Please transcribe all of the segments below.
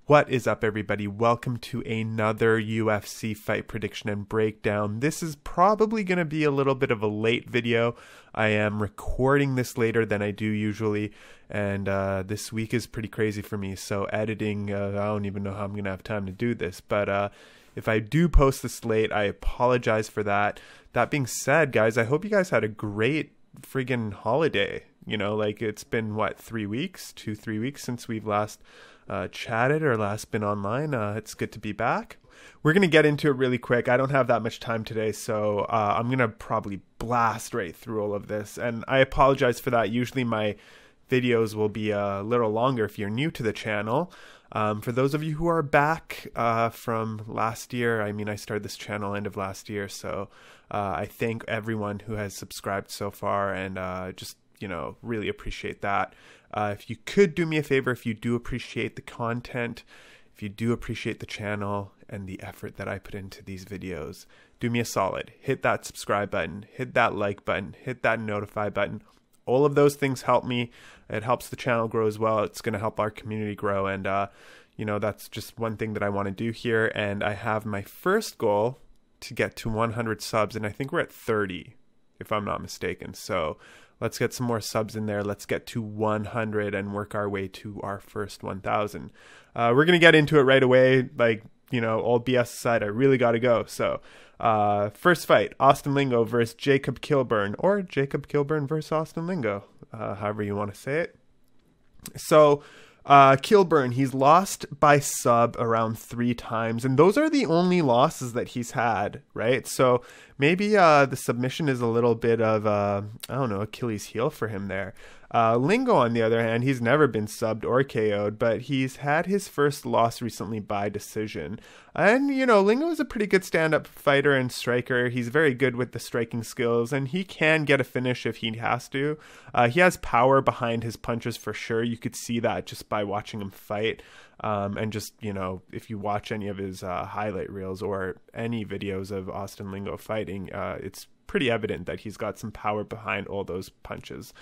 What is up, everybody? Welcome to another UFC fight prediction and breakdown. This is probably going to be a little bit of a late video. I am recording this later than I do usually, and this week is pretty crazy for me, so editing, I don't even know how I'm going to have time to do this, but if I do post this late, I apologize for that. That being said, guys, I hope you guys had a great friggin' holiday. You know, like, it's been, what, 3 weeks? 2-3 weeks since we've last chatted or last been online. It's good to be back. We're going to get into it really quick. I don't have that much time today, so I'm going to probably blast right through all of this. And I apologize for that. Usually my videos will be a little longer if you're new to the channel. For those of you who are back from last year, I mean, I started this channel end of last year, so I thank everyone who has subscribed so far, and just, you know, really appreciate that. If you could do me a favor, if you do appreciate the content, if you do appreciate the channel and the effort that I put into these videos, do me a solid. Hit that subscribe button, hit that like button, hit that notify button. All of those things help me. It helps the channel grow as well. It's going to help our community grow. And, you know, that's just one thing that I want to do here. And I have my first goal to get to 100 subs. And I think we're at 30, if I'm not mistaken. So let's get some more subs in there. Let's get to 100 and work our way to our first 1,000. We're going to get into it right away. Like, you know, all BS aside, I really got to go. So first fight, Austin Lingo versus Jacob Kilburn, or Jacob Kilburn versus Austin Lingo, however you want to say it. So Kilburn, he's lost by sub around 3 times, and those are the only losses that he's had, right? So maybe the submission is a little bit of, I don't know, Achilles heel for him there. Lingo, on the other hand, he's never been subbed or KO'd, but he's had his first loss recently by decision. And, you know, Lingo is a pretty good stand-up fighter and striker. He's very good with the striking skills, and he can get a finish if he has to. He has power behind his punches for sure. You could see that just by watching him fight. And just, you know, if you watch any of his highlight reels or any videos of Austin Lingo fighting, it's pretty evident that he's got some power behind all those punches.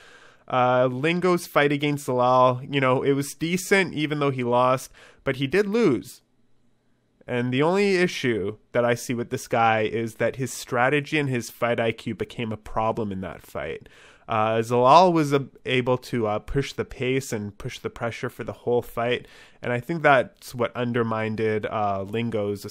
Lingo's fight against Zalal, you know, it was decent even though he lost, but he did lose. And the only issue that I see with this guy is that his strategy and his fight IQ became a problem in that fight. Zalal was able to push the pace and push the pressure for the whole fight, and I think that's what undermined Lingo's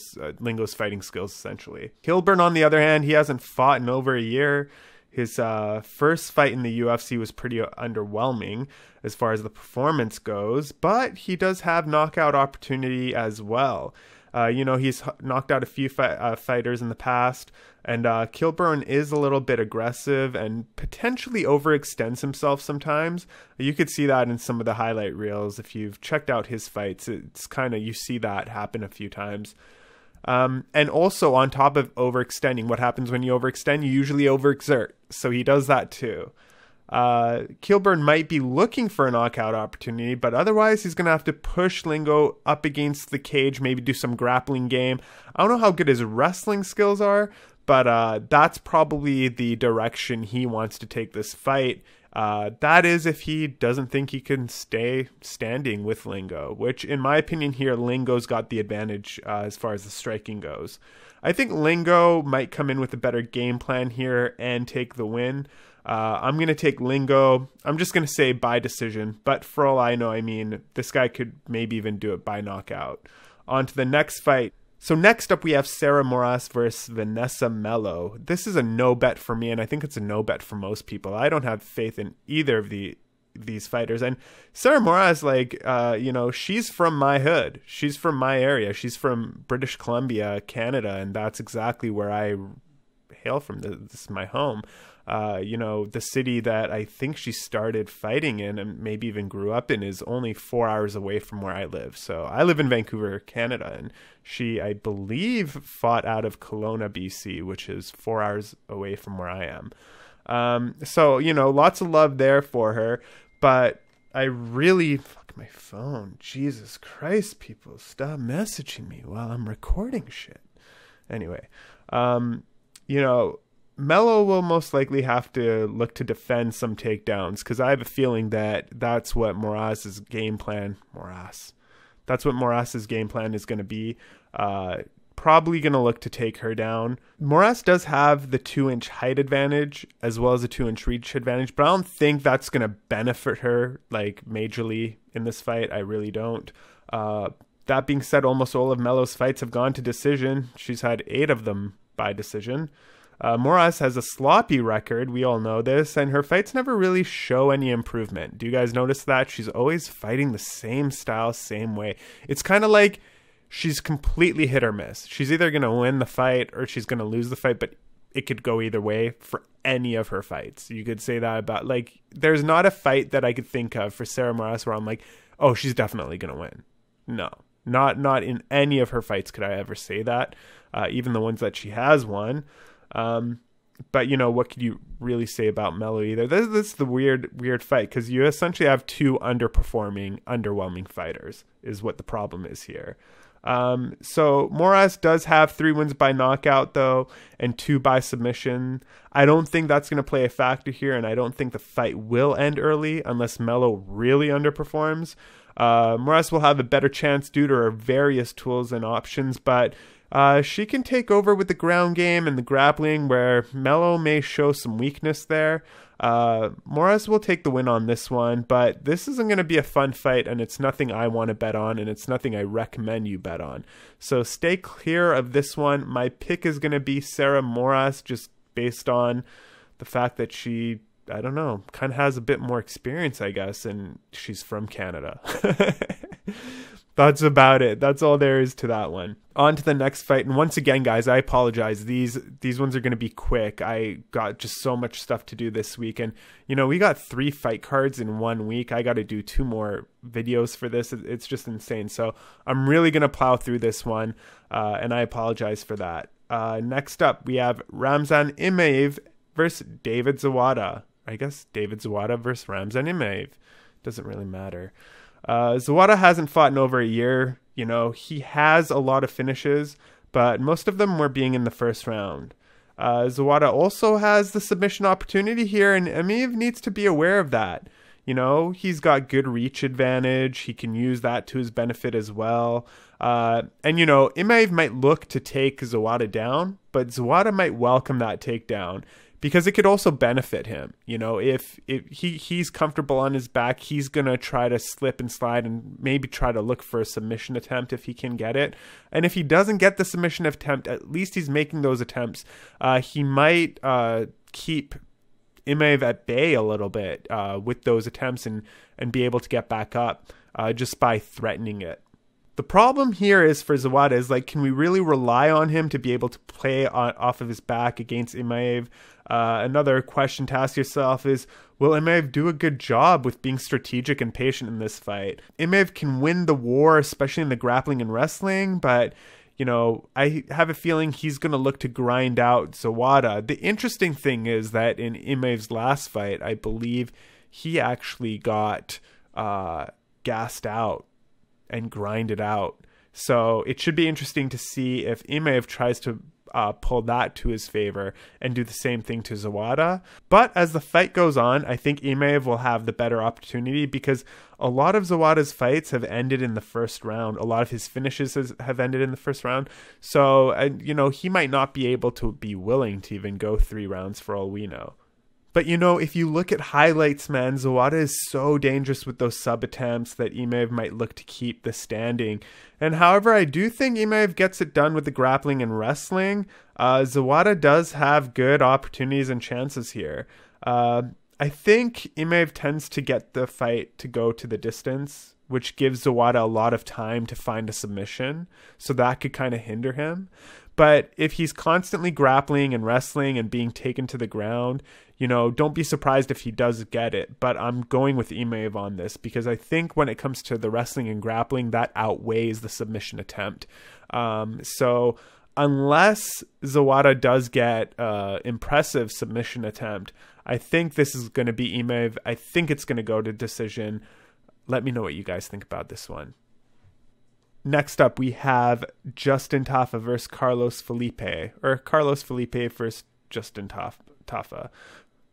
fighting skills, essentially. Kilburn, on the other hand, he hasn't fought in over a year. His first fight in the UFC was pretty underwhelming as far as the performance goes, but he does have knockout opportunity as well. You know, he's knocked out a few fighters in the past, and Kilburn is a little bit aggressive and potentially overextends himself sometimes. You could see that in some of the highlight reels. If you've checked out his fights, it's kind of, you see that happen a few times. And also, on top of overextending, what happens when you overextend? You usually overexert. So he does that too. Kilburn might be looking for a knockout opportunity, but otherwise he's going to have to push Lingo up against the cage, maybe do some grappling game. I don't know how good his wrestling skills are, but that's probably the direction he wants to take this fight. That is if he doesn't think he can stay standing with Lingo, which in my opinion here, Lingo's got the advantage as far as the striking goes. I think Lingo might come in with a better game plan here and take the win. I'm going to take Lingo. I'm just going to say by decision, but for all I know, I mean, this guy could maybe even do it by knockout. On to the next fight. So next up, we have Sarah Moras versus Vanessa Melo. This is a no bet for me, and I think it's a no bet for most people. I don't have faith in either of these fighters. And Sarah Moras, like, you know, she's from my hood. She's from my area. She's from British Columbia, Canada, and that's exactly where I hail from. This is my home. You know, the city that I think she started fighting in and maybe even grew up in is only 4 hours away from where I live. So I live in Vancouver, Canada, and she, I believe, fought out of Kelowna, BC, which is 4 hours away from where I am. So, you know, lots of love there for her, but I really, fuck my phone. Jesus Christ, people, stop messaging me while I'm recording shit. Anyway, you know, Melo will most likely have to look to defend some takedowns, because I have a feeling that that's what Moras' game plan, That's what Moras's game plan is going to be. Probably going to look to take her down. Moras does have the 2-inch height advantage as well as a 2-inch reach advantage, but I don't think that's going to benefit her like majorly in this fight. I really don't. That being said, almost all of Melo's fights have gone to decision. She's had 8 of them by decision. Moras has a sloppy record, we all know this, and her fights never really show any improvement. Do you guys notice that? She's always fighting the same style, same way. It's kind of like she's completely hit or miss. She's either going to win the fight or she's going to lose the fight, but it could go either way for any of her fights. You could say that about, like, there's not a fight that I could think of for Sarah Moras where I'm like, oh, she's definitely going to win. No, not in any of her fights could I ever say that, even the ones that she has won. But, you know, what could you really say about Melo either? This is the weird fight, because you essentially have 2 underperforming, underwhelming fighters is what the problem is here. So Moras does have 3 wins by knockout, though, and 2 by submission. I don't think that's going to play a factor here, and I don't think the fight will end early unless Melo really underperforms. Moras will have a better chance due to her various tools and options, but she can take over with the ground game and the grappling, where Melo may show some weakness there. Moras will take the win on this one, but this isn't going to be a fun fight, and it's nothing I want to bet on, and it's nothing I recommend you bet on. So stay clear of this one. My pick is going to be Sarah Moras, just based on the fact that she, I don't know, kind of has a bit more experience, I guess, and she's from Canada. That's about it. That's all there is to that one. On to the next fight. And once again, guys, I apologize. These ones are going to be quick. I got just so much stuff to do this week. And, you know, we got 3 fight cards in 1 week. I got to do 2 more videos for this. It's just insane. So I'm really going to plow through this one. And I apologize for that. Next up, we have Ramazan Emeev versus David Zawada. I guess David Zawada versus Ramazan Emeev. Doesn't really matter. Zawada hasn't fought in over a year. You know, he has a lot of finishes, but most of them were being in the first round. Zawada also has the submission opportunity here, and Emeev needs to be aware of that. You know, he's got good reach advantage. He can use that to his benefit as well. And, you know, Emeev might look to take Zawada down, but Zawada might welcome that takedown, because it could also benefit him. You know, if he's comfortable on his back, he's going to try to slip and slide and maybe try to look for a submission attempt if he can get it. And if he doesn't get the submission attempt, at least he's making those attempts. He might keep Emeev at bay a little bit with those attempts and be able to get back up just by threatening it. The problem here is for Zawada is, like, can we really rely on him to be able to play off of his back against Emeev? Another question to ask yourself is, will Emeev do a good job with being strategic and patient in this fight? Emeev can win the war, especially in the grappling and wrestling, but, you know, I have a feeling he's going to look to grind out Zawada. The interesting thing is that in Emeev's last fight, I believe he actually got gassed out and grinded out. So it should be interesting to see if Emeev tries to pull that to his favor and do the same thing to Zawada. But as the fight goes on, I think Emeev will have the better opportunity, because a lot of Zawada's fights have ended in the first round. A lot of his finishes have ended in the first round. So, you know, he might not be able to be willing to even go 3 rounds for all we know. But, you know, if you look at highlights, man, Zawada is so dangerous with those sub attempts that Emeev might look to keep the standing. And however, I do think Emeev gets it done with the grappling and wrestling. Zawada does have good opportunities and chances here. I think Emeev tends to get the fight to go to the distance, which gives Zawada a lot of time to find a submission. So that could kind of hinder him. But if he's constantly grappling and wrestling and being taken to the ground, you know, don't be surprised if he does get it. But I'm going with Emeev on this, because I think when it comes to the wrestling and grappling, that outweighs the submission attempt. So unless Zawada does get impressive submission attempt, I think this is going to be Emeev. I think it's going to go to decision. Let me know what you guys think about this one. Next up, we have Justin Tafa versus Carlos Filipe, or Carlos Filipe versus Justin Tafa.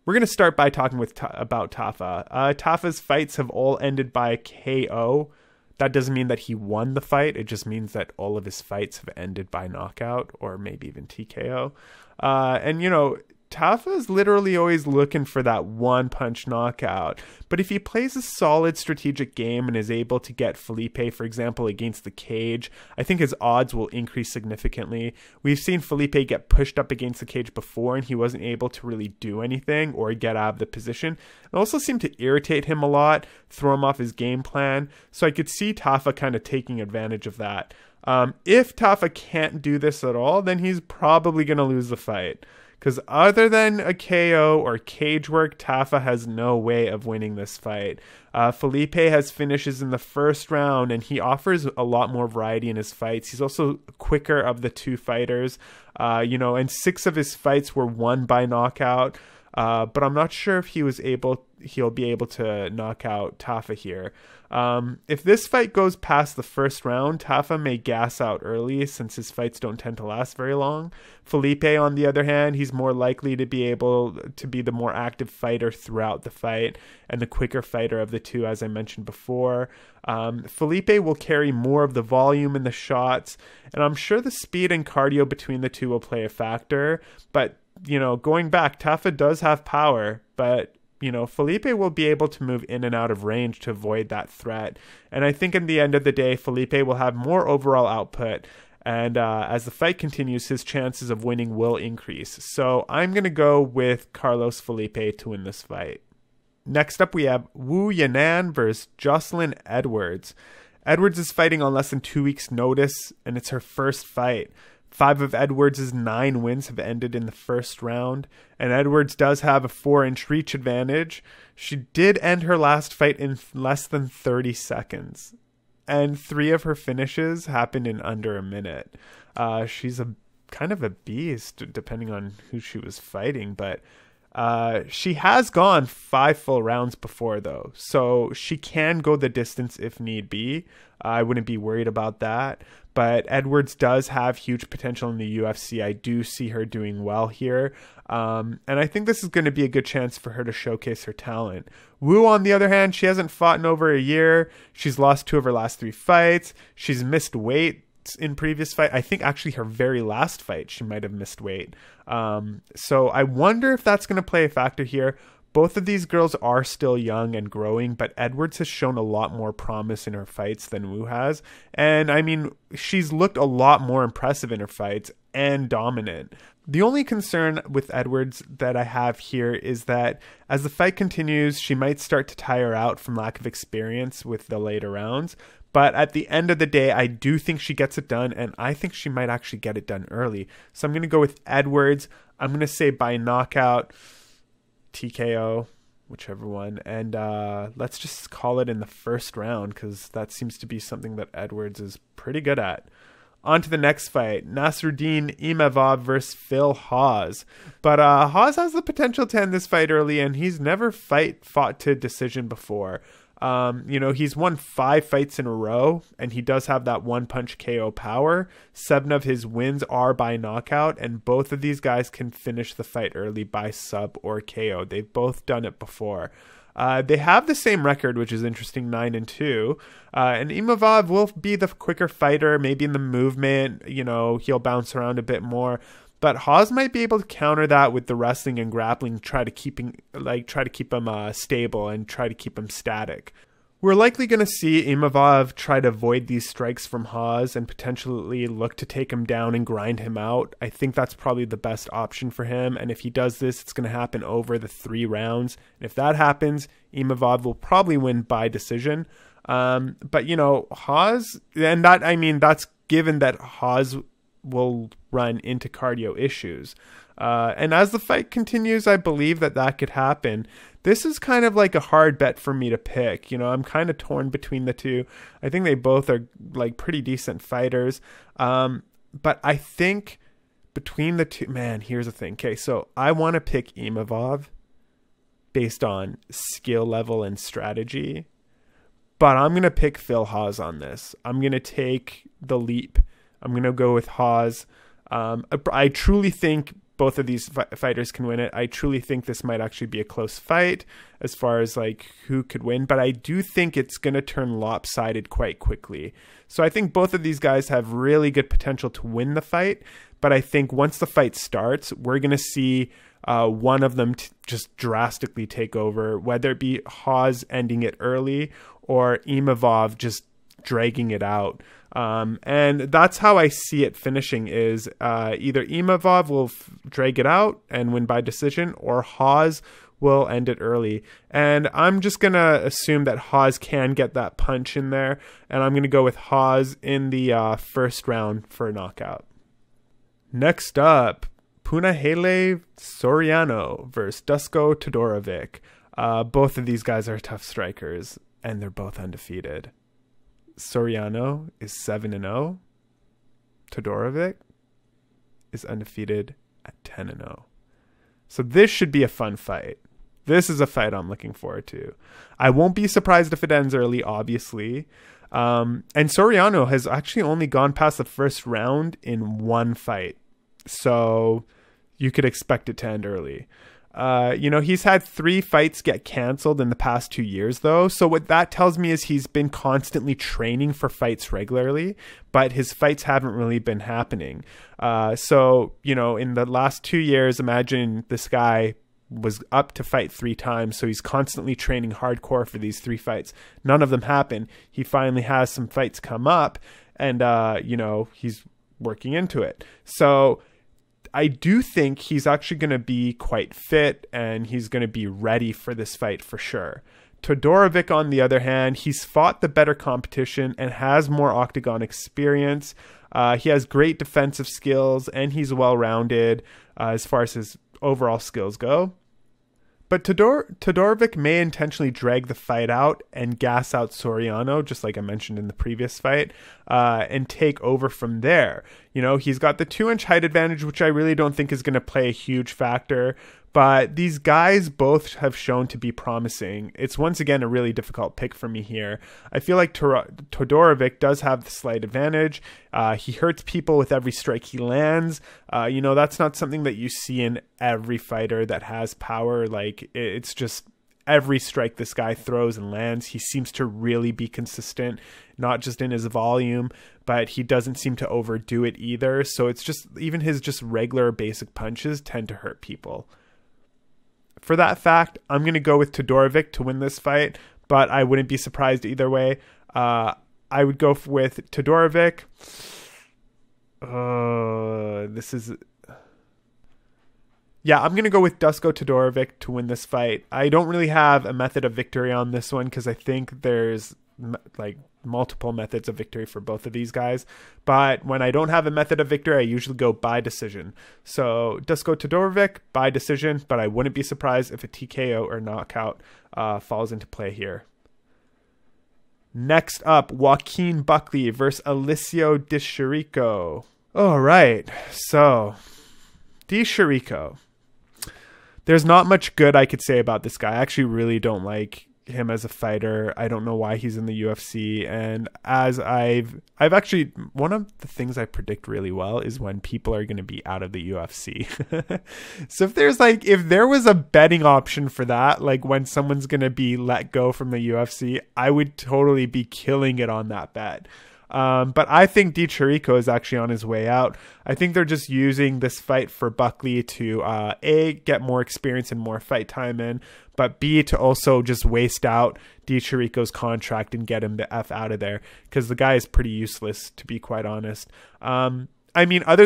We're going to start by talking about Tafa. Tafa's fights have all ended by KO. That doesn't mean that he won the fight. It just means that all of his fights have ended by knockout or maybe even TKO. And, you know, Tafa is literally always looking for that one-punch knockout. But if he plays a solid strategic game and is able to get Filipe, for example, against the cage, I think his odds will increase significantly. We've seen Filipe get pushed up against the cage before, and he wasn't able to really do anything or get out of the position. It also seemed to irritate him a lot, throw him off his game plan. So I could see Tafa kind of taking advantage of that. If Tafa can't do this at all, then he's probably going to lose the fight. Because other than a KO or cage work, Tafa has no way of winning this fight. Filipe has finishes in the first round, and he offers a lot more variety in his fights. He's also quicker of the two fighters, you know, and 6 of his fights were won by knockout. But I'm not sure if he'll be able to knock out Tafa here. If this fight goes past the first round, Tafa may gas out early since his fights don't tend to last very long. Filipe, on the other hand, he's more likely to be able to be the more active fighter throughout the fight and the quicker fighter of the two, as I mentioned before. Filipe will carry more of the volume in the shots, and I'm sure the speed and cardio between the two will play a factor. But, you know, going back, Tafa does have power, but you know, Filipe will be able to move in and out of range to avoid that threat. And I think in the end of the day, Filipe will have more overall output. And as the fight continues, his chances of winning will increase. So I'm going to go with Carlos Filipe to win this fight. Next up, we have Yanan versus Jocelyn Edwards. Edwards is fighting on less than 2 weeks' notice, and it's her first fight. 5 of Edwards' 9 wins have ended in the first round, and Edwards does have a 4-inch reach advantage. She did end her last fight in less than 30 seconds, and 3 of her finishes happened in under a minute. She's a kind of a beast, depending on who she was fighting, but she has gone 5 full rounds before, though, so she can go the distance if need be. I wouldn't be worried about that. But Edwards does have huge potential in the UFC. I do see her doing well here. And I think this is going to be a good chance for her to showcase her talent. Wu, on the other hand, she hasn't fought in over a year. She's lost 2 of her last 3 fights. She's missed weight in previous fight. I think actually her very last fight, she might have missed weight. So I wonder if that's going to play a factor here. Both of these girls are still young and growing, but Edwards has shown a lot more promise in her fights than Wu has. And I mean, she's looked a lot more impressive in her fights and dominant. The only concern with Edwards that I have here is that as the fight continues, she might start to tire out from lack of experience with the later rounds. But at the end of the day, I do think she gets it done, and I think she might actually get it done early. So I'm going to go with Edwards. I'm going to say by knockout, TKO, whichever one, and let's just call it in the first round, because that seems to be something that Edwards is pretty good at. On to the next fight, Nassourdine Imavov versus Phil Hawes. But Hawes has the potential to end this fight early, and he's never fought to decision before. You know, he's won 5 fights in a row, and he does have that one-punch KO power. 7 of his wins are by knockout, and both of these guys can finish the fight early by sub or KO. They've both done it before. They have the same record, which is interesting, 9-2. And Imavov will be the quicker fighter, maybe in the movement. You know, he'll bounce around a bit more. But Hawes might be able to counter that with the wrestling and grappling, try to keep him stable and try to keep him static. We're likely going to see Imavov try to avoid these strikes from Hawes and potentially look to take him down and grind him out. I think that's probably the best option for him. And if he does this, it's going to happen over the 3 rounds. And if that happens, Imavov will probably win by decision. But, you know, Hawes, and that, I mean, that's given that Hawes will run into cardio issues. And as the fight continues, I believe that could happen. This is kind of like a hard bet for me to pick. You know, I'm kind of torn between the two. I think they both are like pretty decent fighters. But I think between the two, man, here's the thing. Okay, so I want to pick Imavov based on skill level and strategy. But I'm going to pick Phil Hawes on this. I'm going to take the leap. I'm going to go with Hawes. I truly think both of these fighters can win it. I truly think this might actually be a close fight as far as like who could win, but I do think it's going to turn lopsided quite quickly. So I think both of these guys have really good potential to win the fight, but I think once the fight starts, we're going to see one of them just drastically take over, whether it be Hawes ending it early or Imavov just dragging it out. And that's how I see it finishing is either Imavov will drag it out and win by decision, or Hawes will end it early. And I'm just going to assume that Hawes can get that punch in there, and I'm going to go with Hawes in the first round for a knockout. Next up, Punahele Soriano versus Dusko Todorovic. Both of these guys are tough strikers, and they're both undefeated. Soriano is 7-0. Todorovic is undefeated at 10-0. So this should be a fun fight. This is a fight I'm looking forward to. I won't be surprised if it ends early, obviously. And Soriano has actually only gone past the first round in one fight. So you could expect it to end early. He's had 3 fights get canceled in the past 2 years, though. So what that tells me is he's been constantly training for fights regularly, but his fights haven't really been happening. In the last 2 years, imagine this guy was up to fight 3 times. So he's constantly training hardcore for these 3 fights. None of them happen. He finally has some fights come up and, he's working into it. So I do think he's actually going to be quite fit and he's going to be ready for this fight for sure. Todorovic, on the other hand, he's fought the better competition and has more octagon experience. He has great defensive skills and he's well-rounded as far as his overall skills go. But Todorovic may intentionally drag the fight out and gas out Soriano, just like I mentioned in the previous fight, and take over from there. He's got the 2-inch height advantage, which I really don't think is going to play a huge factor. But these guys both have shown to be promising. It's once again a really difficult pick for me here. I feel like Todorovic does have the slight advantage. He hurts people with every strike he lands. That's not something that you see in every fighter that has power. Like, it's just every strike this guy throws and lands, he seems to really be consistent, not just in his volume, but he doesn't seem to overdo it either. So it's just, even his just regular basic punches tend to hurt people. For that fact, I'm going to go with Todorovic to win this fight, but I wouldn't be surprised either way. I would go with Todorovic. I'm going to go with Dusko Todorovic to win this fight. I don't really have a method of victory on this one because I think there's multiple methods of victory for both of these guys. But when I don't have a method of victory, I usually go by decision. So Dusko Todorovic by decision, but I wouldn't be surprised if a TKO or knockout falls into play here. Next up, Joaquin Buckley versus Alessio Di Chirico. All right, so Di Chirico. There's not much good I could say about this guy. I actually really don't like him as a fighter. I don't know why he's in the UFC. And as I've actually, one of the things I predict really well is when people are going to be out of the UFC. So if there was a betting option for that, like when someone's going to be let go from the UFC, I would totally be killing it on that bet. But I think Di Chirico is actually on his way out. I think they're just using this fight for Buckley to A, get more experience and more fight time in, but B, to also just waste out Di Chirico's contract and get him the F out of there, because the guy is pretty useless, to be quite honest. Other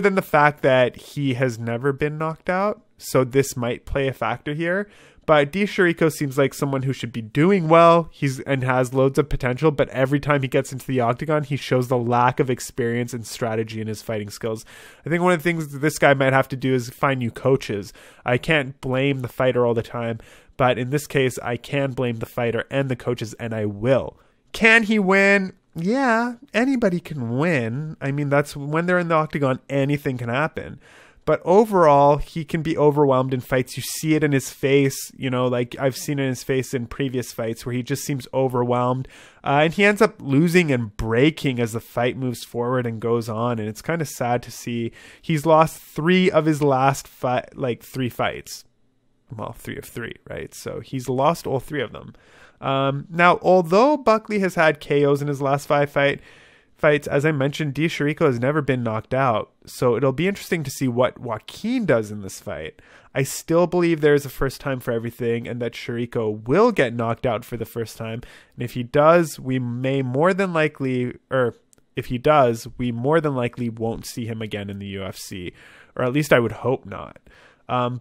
than the fact that he has never been knocked out, so this might play a factor here. But Di Chirico seems like someone who should be doing well. And has loads of potential, but every time he gets into the octagon, he shows the lack of experience and strategy in his fighting skills. I think one of the things that this guy might have to do is find new coaches. I can't blame the fighter all the time, but in this case, I can blame the fighter and the coaches, and I will. Can he win? Yeah, anybody can win. That's when they're in the octagon, anything can happen. But overall, he can be overwhelmed in fights. You see it in his face, you know, like I've seen it in his face in previous fights where he just seems overwhelmed. And he ends up losing and breaking as the fight moves forward and goes on. And it's kind of sad to see. He's lost 3 of his last 3 fights. Well, 3 of 3, right? So he's lost all 3 of them. Now, although Buckley has had KOs in his last 5 fights, as I mentioned, Chirico has never been knocked out. So it'll be interesting to see what Joaquin does in this fight. I still believe there's a first time for everything and that Chirico will get knocked out for the first time. And if he does, we more than likely won't see him again in the UFC, or at least I would hope not.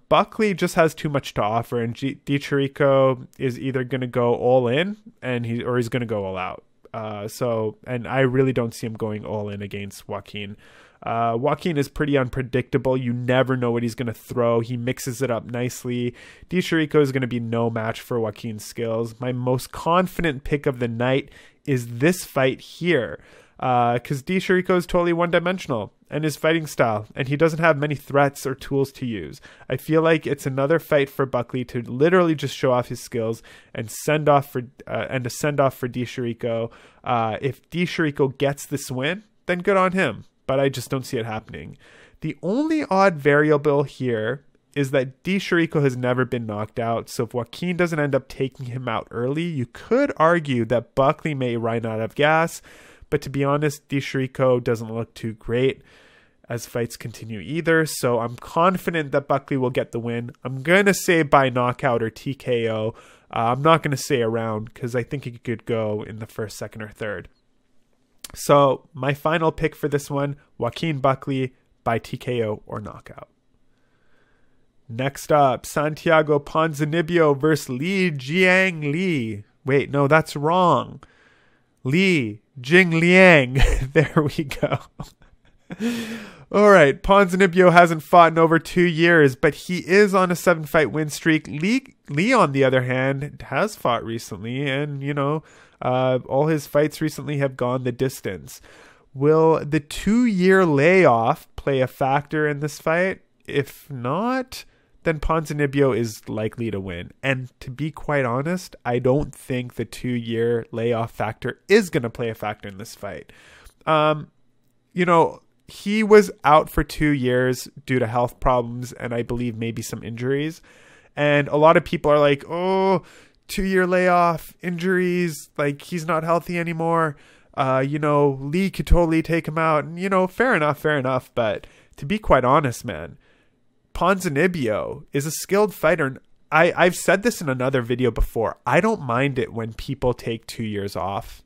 Buckley just has too much to offer, and Chirico is either going to go all in or he's going to go all out. And I really don't see him going all in against Joaquin. Joaquin is pretty unpredictable. You never know what he's going to throw. He mixes it up nicely. Chirico is going to be no match for Joaquin's skills. My most confident pick of the night is this fight here. Because Chirico is totally one-dimensional in his fighting style, and he doesn't have many threats or tools to use. I feel like it's another fight for Buckley to literally just show off his skills and send off for Chirico. If Chirico gets this win, then good on him, but I just don't see it happening. The only odd variable here is that Chirico has never been knocked out, so if Joaquin doesn't end up taking him out early, you could argue that Buckley may run out of gas. But to be honest, Chirico doesn't look too great as fights continue either. So I'm confident that Buckley will get the win. I'm going to say by knockout or TKO. I'm not going to say a round because I think it could go in the first, second, or third. So my final pick for this one, Joaquin Buckley by TKO or knockout. Next up, Santiago Ponzinibbio versus Jingliang. Wait, no, that's wrong. Jingliang. There we go. All right. Ponzinibbio hasn't fought in over 2 years, but he is on a 7-fight win streak. Lee, on the other hand, has fought recently, and, you know, all his fights recently have gone the distance. Will the 2-year layoff play a factor in this fight? If not, then Ponzinibbio is likely to win. And to be quite honest, I don't think the 2-year layoff factor is going to play a factor in this fight. You know, he was out for 2 years due to health problems and I believe maybe some injuries. And a lot of people are like, oh, 2-year layoff, injuries, like he's not healthy anymore. You know, Lee could totally take him out. And, you know, fair enough. But to be quite honest, man, Ponzinibbio is a skilled fighter. I've said this in another video before. I don't mind it when people take 2 years off,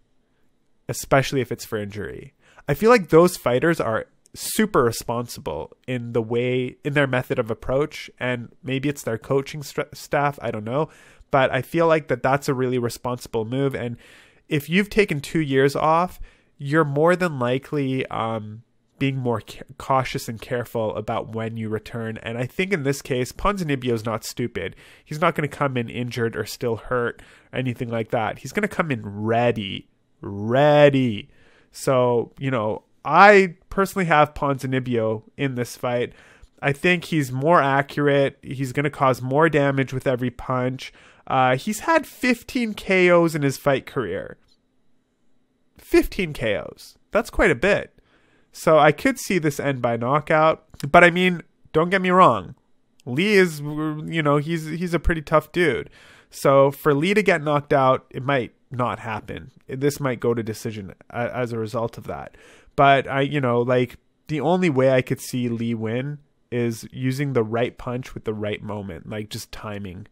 especially if it's for injury. I feel like those fighters are super responsible in their method of approach, and maybe it's their coaching staff. I don't know, but I feel like that's a really responsible move. And if you've taken 2 years off, you're more than likely, being more cautious and careful about when you return. And I think in this case, Ponzinibbio is not stupid. He's not going to come in injured or still hurt or anything like that. He's going to come in ready. So, you know, I personally have Ponzinibbio in this fight. I think he's more accurate. He's going to cause more damage with every punch. He's had 15 KOs in his fight career. 15 KOs. That's quite a bit. So I could see this end by knockout, but I mean, don't get me wrong. Lee is, you know, he's a pretty tough dude. So for Lee to get knocked out, it might not happen. This might go to decision as a result of that. But you know, like the only way I could see Lee win is using the right punch with the right moment, like just timing.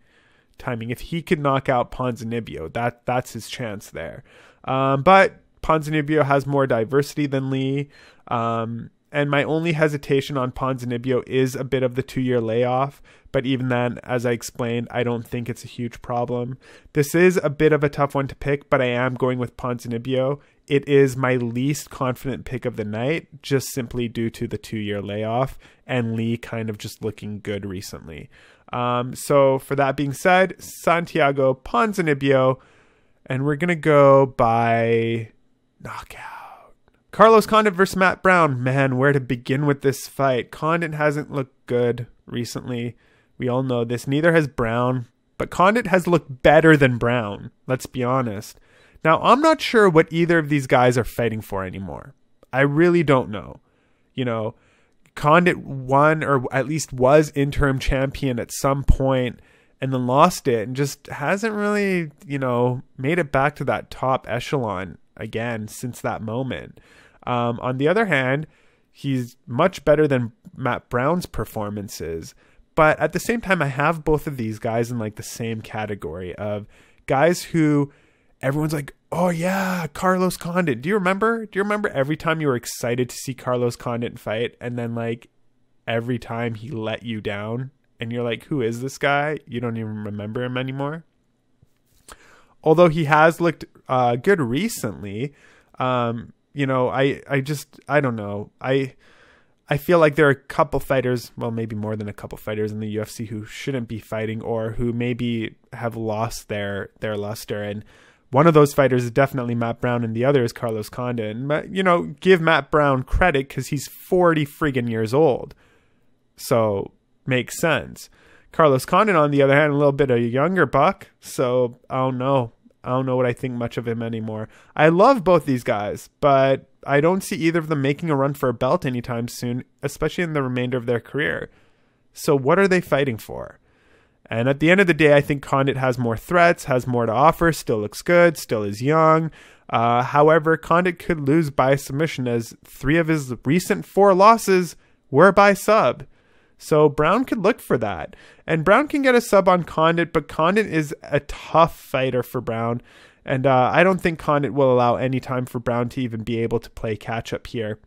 If he could knock out Ponzinibbio, that's his chance there. But Ponzinibbio has more diversity than Lee. And my only hesitation on Ponzinibbio is a bit of the 2-year layoff. But even then, as I explained, I don't think it's a huge problem. This is a bit of a tough one to pick, but I am going with Ponzinibbio. It is my least confident pick of the night, just simply due to the 2-year layoff and Lee kind of just looking good recently. So for that being said, Santiago Ponzinibbio, and we're going to go by knockout. Carlos Condit versus Matt Brown. Man, where to begin with this fight? Condit hasn't looked good recently. We all know this. Neither has Brown. But Condit has looked better than Brown. Let's be honest. Now, I'm not sure what either of these guys are fighting for anymore. I really don't know. You know, Condit won, or at least was interim champion at some point, and then lost it and just hasn't really, you know, made it back to that top echelon again since that moment. On the other hand, he's much better than Matt Brown's performances. But at the same time, I have both of these guys in like the same category of guys who everyone's like, oh yeah, Carlos Condit. Do you remember every time you were excited to see Carlos Condit fight, and then like every time he let you down and you're like, who is this guy? You don't even remember him anymore. Although he has looked good recently, you know, I don't know. I feel like there are a couple fighters, well, maybe more than a couple fighters in the UFC who shouldn't be fighting, or who maybe have lost their luster. And one of those fighters is definitely Matt Brown, and the other is Carlos Condit. And, you know, give Matt Brown credit because he's 40 friggin' years old. So, makes sense. Carlos Condit, on the other hand, a little bit of a younger buck. So, I don't know. I don't know what I think much of him anymore. I love both these guys, but I don't see either of them making a run for a belt anytime soon, especially in the remainder of their career. So what are they fighting for? And at the end of the day, I think Condit has more threats, has more to offer, still looks good, still is young. However, Condit could lose by submission, as 3 of his recent 4 losses were by sub. So Brown could look for that. And Brown can get a sub on Condit, but Condit is a tough fighter for Brown. And I don't think Condit will allow any time for Brown to even be able to play catch up here.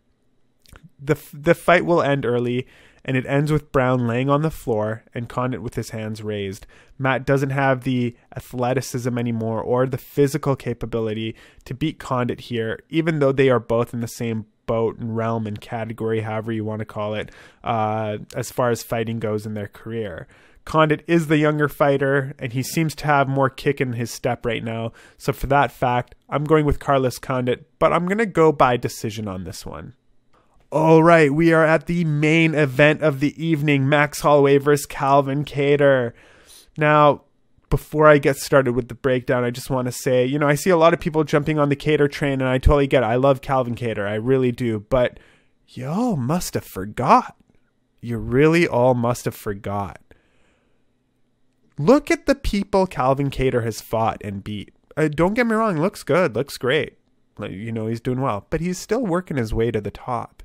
The fight will end early, and it ends with Brown laying on the floor and Condit with his hands raised. Matt doesn't have the athleticism anymore or the physical capability to beat Condit here, even though they are both in the same boat and realm and category, however you want to call it, as far as fighting goes in their career. Condit is the younger fighter, and he seems to have more kick in his step right now. So for that fact, I'm going with Carlos Condit, but I'm going to go by decision on this one. All right, we are at the main event of the evening, Max Holloway versus Calvin Kattar. Now, before I get started with the breakdown, I just want to say, you know, I see a lot of people jumping on the Kattar train, and I totally get it. I love Calvin Kattar. I really do. But y'all must have forgot. You really all must have forgot. Look at the people Calvin Kattar has fought and beat. Don't get me wrong. Looks good. Looks great. You know, he's doing well. But he's still working his way to the top.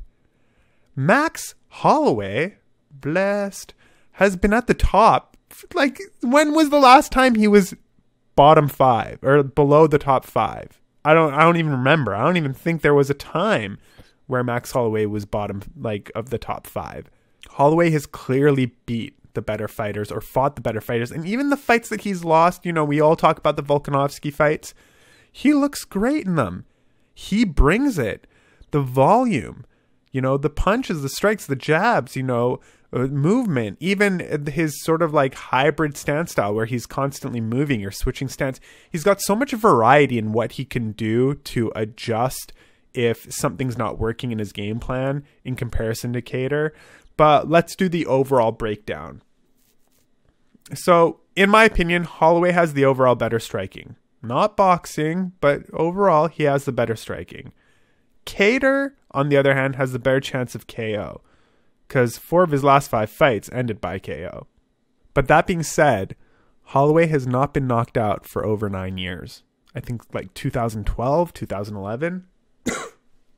Max Holloway, blessed, has been at the top. Like, when was the last time he was bottom 5 or below the top 5? I don't even remember. I don't even think there was a time where Max Holloway was bottom, like, of the top 5. Holloway has clearly beat the better fighters, or fought the better fighters. And even the fights that he's lost, you know, we all talk about the Volkanovski fights. He looks great in them. He brings it. The volume, you know, the punches, the strikes, the jabs, you know, movement, even his sort of like hybrid stance style where he's constantly moving or switching stance. He's got so much variety in what he can do to adjust if something's not working in his game plan in comparison to Kattar. But let's do the overall breakdown. So, in my opinion, Holloway has the overall better striking. Not boxing, but overall, he has the better striking. Kattar, on the other hand, has the better chance of KO, because 4 of his last 5 fights ended by KO. But that being said, Holloway has not been knocked out for over 9 years. I think like 2012, 2011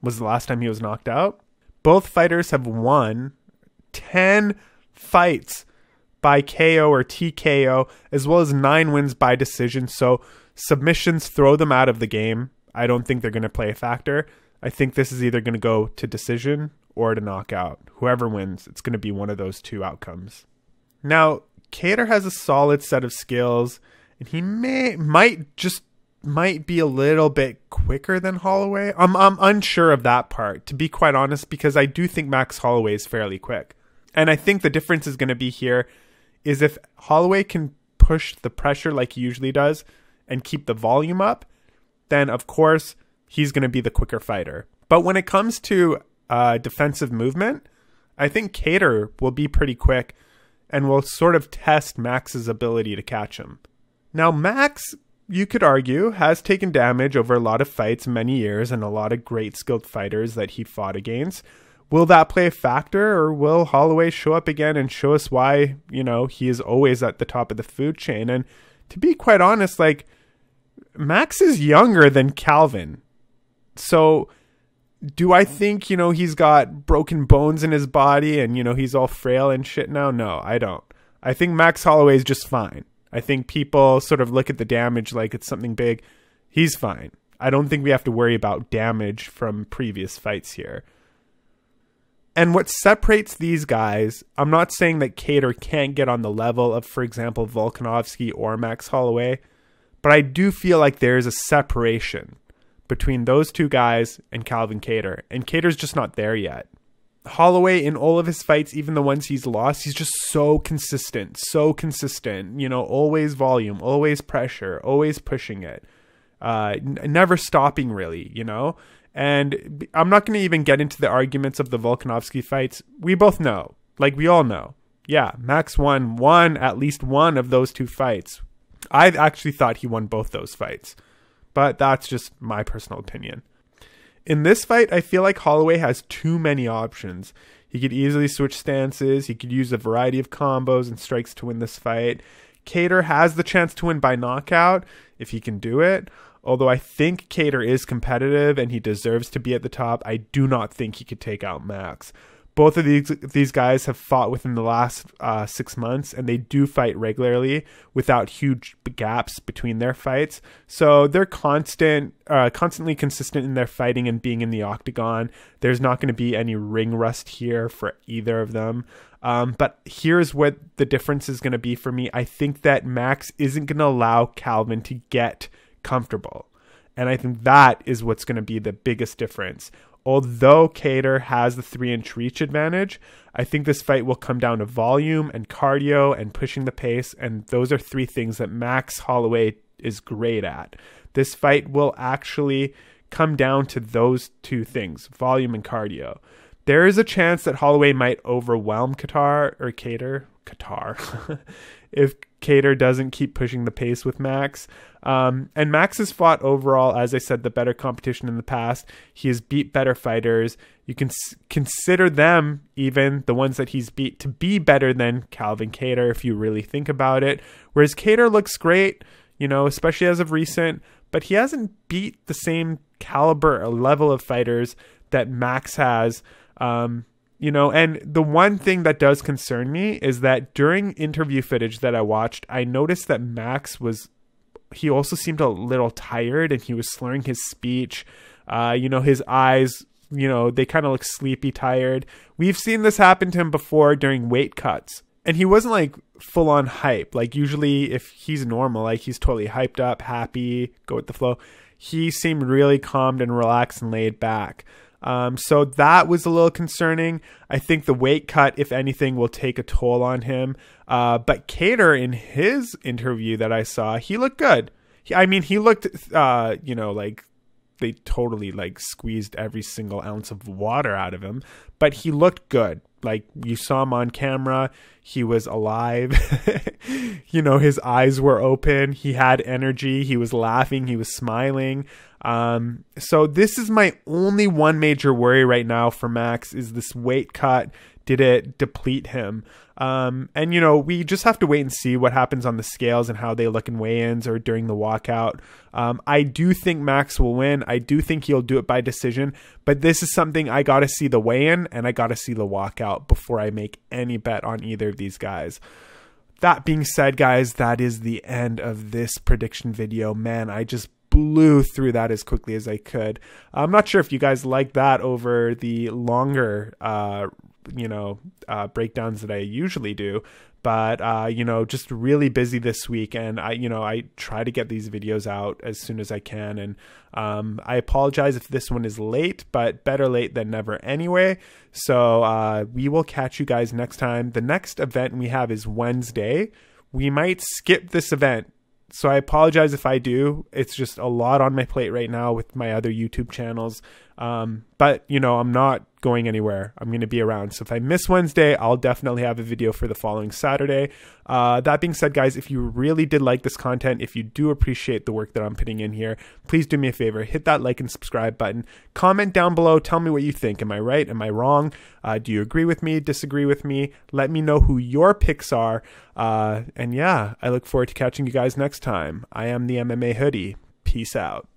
was the last time he was knocked out. Both fighters have won 10 fights by KO or TKO, as well as 9 wins by decision. So submissions throw them out of the game. I don't think they're going to play a factor. I think this is either going to go to decision or to knockout. Whoever wins, it's going to be one of those 2 outcomes. Now, Kattar has a solid set of skills, and he might be a little bit quicker than Holloway. I'm unsure of that part, to be quite honest, because I do think Max Holloway is fairly quick. And I think the difference is going to be here is if Holloway can push the pressure like he usually does and keep the volume up, then of course he's going to be the quicker fighter. But when it comes to defensive movement, I think Kattar will be pretty quick and will sort of test Max's ability to catch him. Now, Max, you could argue, has taken damage over a lot of fights, many years, and a lot of great skilled fighters that he fought against. Will that play a factor, or will Holloway show up again and show us why, you know, he is always at the top of the food chain? And to be quite honest, like, Max is younger than Calvin. So do I think, you know, he's got broken bones in his body and, you know, he's all frail and shit now? No, I don't. I think Max Holloway is just fine. I think people sort of look at the damage like it's something big. He's fine. I don't think we have to worry about damage from previous fights here. And what separates these guys, I'm not saying that Kattar can't get on the level of, for example, Volkanovski or Max Holloway, but I do feel like there's a separation between those two guys and Calvin Kattar, and Kattar's just not there yet. Holloway, in all of his fights, even the ones he's lost, he's just so consistent, you know, always volume, always pressure, always pushing it, never stopping really, you know. And I'm not going to even get into the arguments of the Volkanovski fights. We both know, like we all know. Yeah, Max won at least one of those two fights. I actually thought he won both those fights, but that's just my personal opinion. In this fight, I feel like Holloway has too many options. He could easily switch stances. He could use a variety of combos and strikes to win this fight. Kattar has the chance to win by knockout if he can do it. Although I think Kattar is competitive and he deserves to be at the top, I do not think he could take out Max. Both of these guys have fought within the last 6 months, and they do fight regularly without huge gaps between their fights. So they're constantly consistent in their fighting and being in the octagon. There's not going to be any ring rust here for either of them. But here's what the difference is going to be for me. I think that Max isn't going to allow Calvin to get comfortable. And I think that is what's going to be the biggest difference. Although Kattar has the 3-inch reach advantage, I think this fight will come down to volume and cardio and pushing the pace, and those are three things that Max Holloway is great at. This fight will actually come down to those two things, volume and cardio. There is a chance that Holloway might overwhelm Kattar, if Kattar doesn't keep pushing the pace with Max. And Max has fought overall, as I said, the better competition in the past. He has beat better fighters. You can consider them, even the ones that he's beat, to be better than Calvin Kattar if you really think about it. Whereas Kattar looks great, you know, especially as of recent, but he hasn't beat the same caliber or level of fighters that Max has. You know, and the one thing that does concern me is that during interview footage that I watched, I noticed that Max he also seemed a little tired, and he was slurring his speech. You know, his eyes, you know, they kind of look sleepy, tired. We've seen this happen to him before during weight cuts, and he wasn't like full on hype. Like usually if he's normal, like he's totally hyped up, happy, go with the flow. He seemed really calmed and relaxed and laid back. So that was a little concerning. I think the weight cut, if anything, will take a toll on him. But Kattar, in his interview that I saw, he looked good. He looked, you know, like they totally like squeezed every single ounce of water out of him, but he looked good. Like you saw him on camera, he was alive. You know, his eyes were open. He had energy. He was laughing. He was smiling. So this is my only one major worry right now for Max is this weight cut. Did it deplete him? And, you know, we just have to wait and see what happens on the scales and how they look in weigh-ins or during the walkout. I do think Max will win. I do think he'll do it by decision. But this is something I got to see the weigh-in and I got to see the walkout before I make any bet on either of these guys. That being said, guys, that is the end of this prediction video. Man, I just blew through that as quickly as I could. I'm not sure if you guys like that over the longer breakdowns that I usually do, but you know, just really busy this week, and I try to get these videos out as soon as I can, and I apologize if this one is late, but better late than never anyway. So we will catch you guys next time. The next event we have is Wednesday. We might skip this event, so I apologize if I do. It's just a lot on my plate right now with my other YouTube channels. But, you know, I'm not going anywhere. I'm going to be around. So if I miss Wednesday, I'll definitely have a video for the following Saturday. That being said, guys, if you really did like this content, if you do appreciate the work that I'm putting in here, please do me a favor. Hit that like and subscribe button. Comment down below. Tell me what you think. Am I right? Am I wrong? Do you agree with me? Disagree with me? Let me know who your picks are. And yeah, I look forward to catching you guys next time. I am the MMA Hoodie. Peace out.